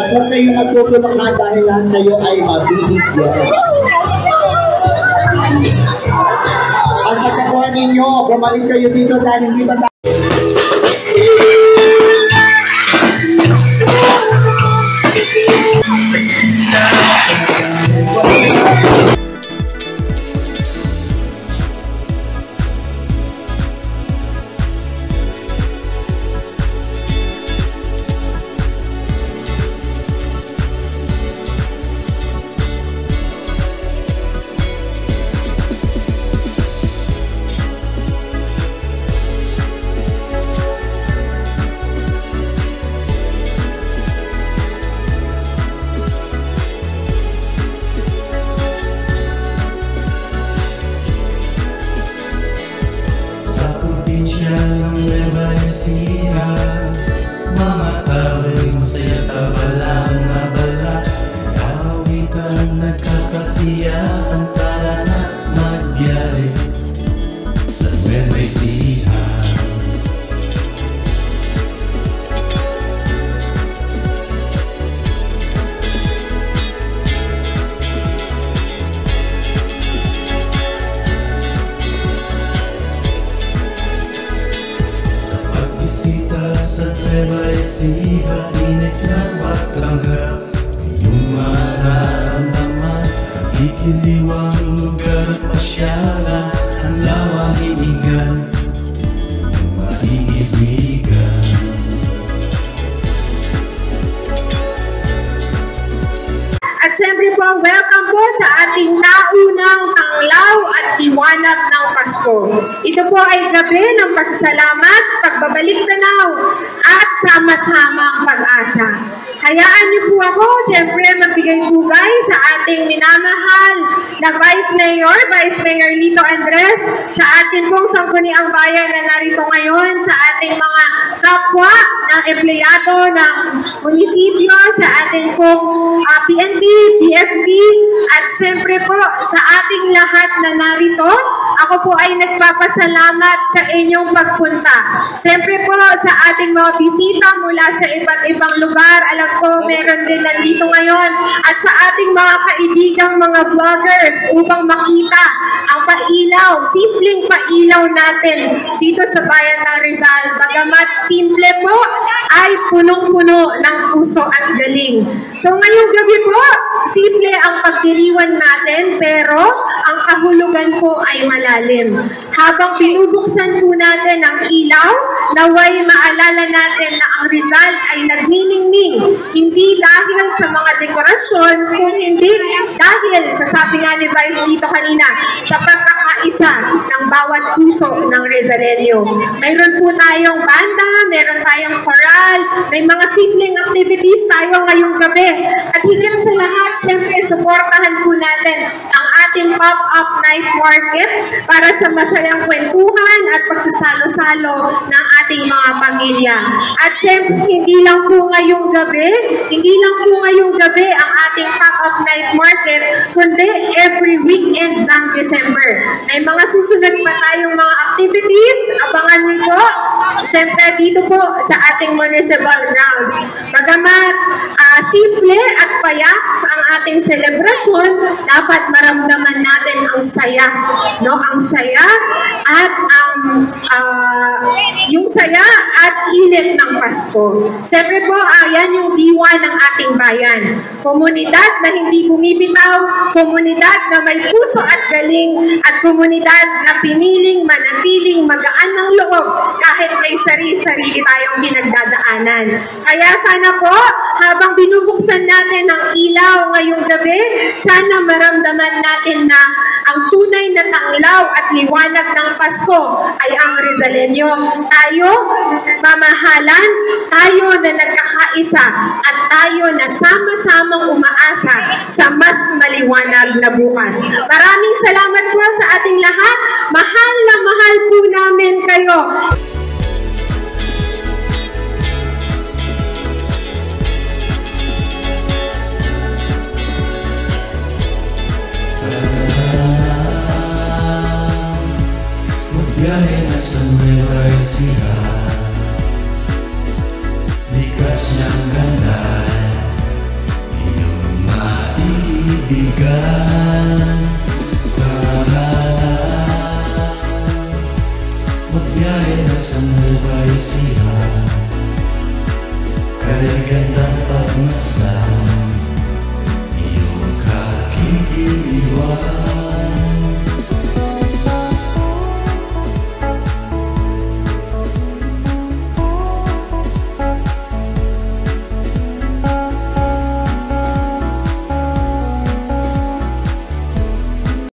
Huwag kayong magpupulungan dahil lahat kayo ay mabibigyan. At pagkakuha ninyo, bumalik kayo dito dahil hindi pa mga tawag masaya tabalang abala, awitan nagkakasiya ang tara na magbiyahe sa Nueva Ecija. Sa Nueva Ecija, init na Batangas, inyong mararamdaman, kakikiliwang lugar at pasyalan, ang lawang inigan, inyong maiibigan. At syempre po, welcome po sa ating naunang tanglaw at liwanag ng Pasko. Ito po ay gabi ng pasasalamat, pagbabalik tanaw, at sama-samang pag-asa. Hayaan niyo po ako, syempre, magbigay bugay sa ating minamahal na Vice Mayor Lito Andres, sa atin pong Sangguniang Bayan na narito ngayon, sa ating mga kapwa ng empleyado ng munisipyo, sa ating pong PNP, DFB, at syempre po sa ating lahat na narito, ako po ay nagpapasalamat sa inyong pagpunta. Syempre po sa ating mga bisita mula sa iba't ibang lugar, alam ko meron din nandito ngayon, at sa ating mga kaibigang mga vloggers upang makita ang pailaw, simpleng pailaw natin dito sa bayan ng Rizal. Bagamat simple po, ay punong-puno ng puso at galing. So ngayong gabi po, simple ang pagdiriwan natin, pero ang kahulugan po ay malalim. Habang binubuksan po natin ang ilaw, naway maalala natin na ang Rizal ay nagniningning, hindi dahil sa mga dekorasyon, kung hindi dahil sa sabi nga ni Vice dito kanina, sa pagkakaisa ng bawat puso ng Rizaleño. Mayroon po tayong banda, mayroon tayong choral, may mga simpleng activities tayo ngayong gabi. At higit sa lahat, syempre, suportahan po natin ang ating pop-up night market para sa masayang kwentuhan at pagsasalo-salo ng ating mga pamilya. At syempre, hindi lang po ngayong gabi ang ating pop-up night market, kundi every weekend ng December. May mga susunod pa tayong mga activities, abangan niyo po, syempre dito po sa ating municipal grounds. Bagamat simple at payak ang ating selebrasyon, dapat maramdaman natin ang saya, no? Ang saya at yung saya at init ng Pasko. Siyempre po, yan yung diwa ng ating bayan. Komunidad na hindi bumibitaw, komunidad na may puso at galing, at komunidad na piniling manatiling magaan ng loob kahit may sarili-sarili tayong pinagdadaanan. Kaya sana po, habang binubuksan natin ang ilaw ngayong gabi, sana maramdaman natin na ang tunay na tanglaw at liwanag ng Pasko ay ang Rizalenyo. Tayo, mamahalan, tayo na nagkakaisa, at tayo na sama-samang umaasa sa mas maliwanag na bukas. Maraming salamat po sa ating lahat. Mahal na mahal po namin kayo. Magbiyahe na sa Nueva Ecija, likas niyang gandaan, iyong maibigan. Magbiyahe na sa Nueva Ecija, kay gandang pagmasdan.